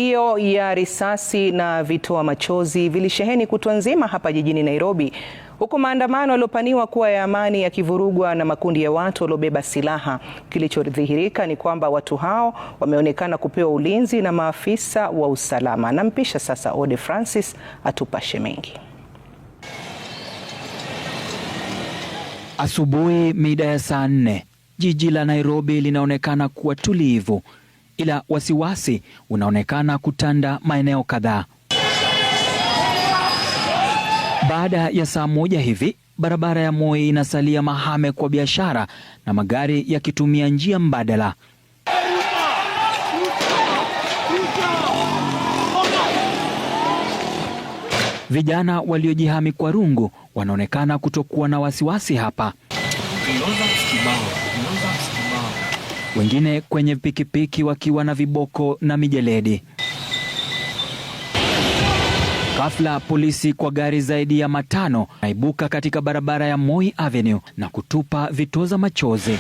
Milio ya risasi na vitoa machozi vilisheheni kutwa nzima hapa jijini Nairobi, huku maandamano yaliyopaniwa kuwa ya amani yakivurugwa na makundi ya watu waliobeba silaha. Kilichodhihirika ni kwamba watu hao wameonekana kupewa ulinzi na maafisa wa usalama. Nampisha sasa Ode Francis atupashe mengi. Asubuhi mida ya saa 4, jiji la Nairobi linaonekana kuwa tulivu, ila wasiwasi unaonekana kutanda maeneo kadhaa. Baada ya saa 1 hivi, barabara ya Moi inasalia mahame kwa biashara na magari yakitumia njia mbadala. Vijana waliojihami kwa rungu wanaonekana kutokuwa na wasiwasi hapa. Wengine kwenye pikipiki wakiwa na viboko na mijeledi. Ghafla polisi kwa gari zaidi ya 5 naibuka katika barabara ya Moi Avenue na kutupa vitoza machozi.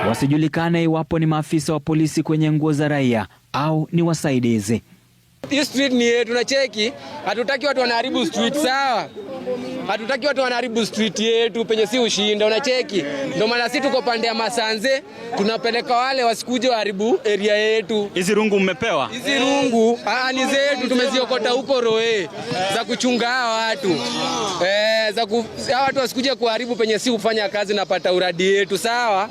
Wasijulikane iwapo ni maafisa wa polisi kwenye nguo za raia au ni wasaidizi. Hii street ni yetu na cheki, hatutaki watu wanaharibu street, sawa? Hatutaki watu wanaharibu street yetu penye si ushinda, unacheki. Ndio maana sisi tuko pande ya Masanze, tunapeleka wale wasikuje waharibu area yetu. Hizi rungu mmepewa? Hizi rungu ni zetu, tumeziokota huko Roe za kuchunga watu. Hawa watu wasikuje kuharibu penye si ufanya kazi na pata uradi yetu, sawa?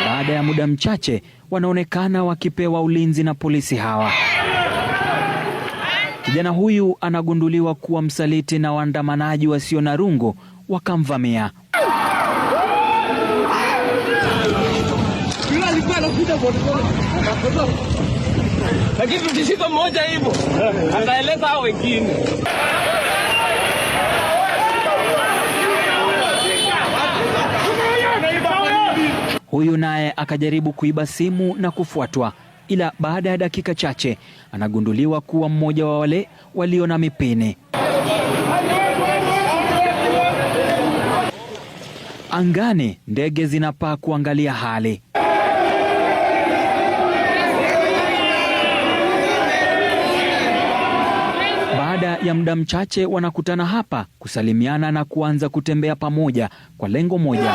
Baada ya muda mchache wanaonekana wakipewa ulinzi na polisi hawa. Kijana huyu anagunduliwa kuwa msaliti na waandamanaji wasio na rungu wakamvamia. Lakini tukishika mmoja hivyo, ataeleza hao wengine. Huyu naye akajaribu kuiba simu na kufuatwa, ila baada ya dakika chache anagunduliwa kuwa mmoja wa wale walio na mipini. Angani ndege zinapaa kuangalia hali. Baada ya muda mchache wanakutana hapa kusalimiana na kuanza kutembea pamoja kwa lengo moja.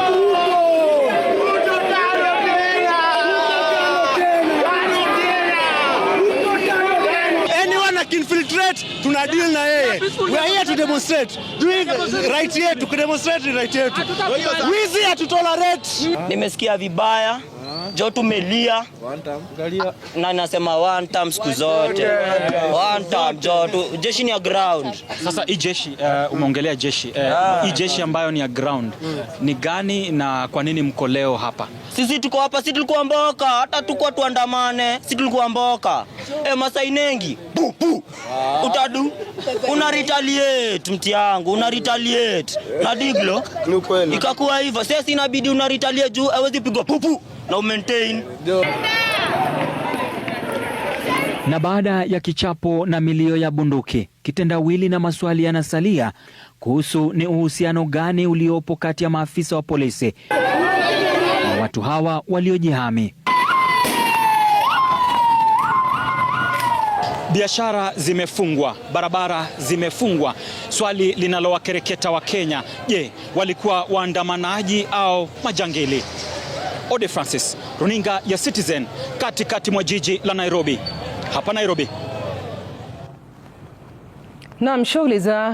Infiltrate, tuna deal na yeye. We are here to demonstrate. Doing right here to demonstrate right here. Wizi hatutolerate. Nimesikia vibaya. Jo tumelia. Na nasema one time siku zote. One time jo jeshi ni ya ground. Sasa hii jeshi umeongelea jeshi. Hii jeshi ambayo ni ya ground ni gani na kwa nini mko leo hapa? Sisi tuko hapa, sisi tulikuwa mboka, hata tuko tuandamane, sisi tulikuwa mboka. Masai Nengi. Utadu. Una retaliate mti yangu, una retaliate. Na Diglo. Ikakuwa hivyo. Sasa inabidi una retaliate juu hawezi pigwa pupu na maintain. Na baada ya kichapo na milio ya bunduki, kitendawili na maswali yanasalia kuhusu ni uhusiano gani uliopo kati ya maafisa wa polisi na watu hawa waliojihami. Biashara zimefungwa, barabara zimefungwa. Swali linalowakereketa wa Kenya, je, walikuwa waandamanaji au majangili? Ode Francis, runinga ya Citizen, katikati mwa jiji la Nairobi. Hapa Nairobi. Naam, shughuli za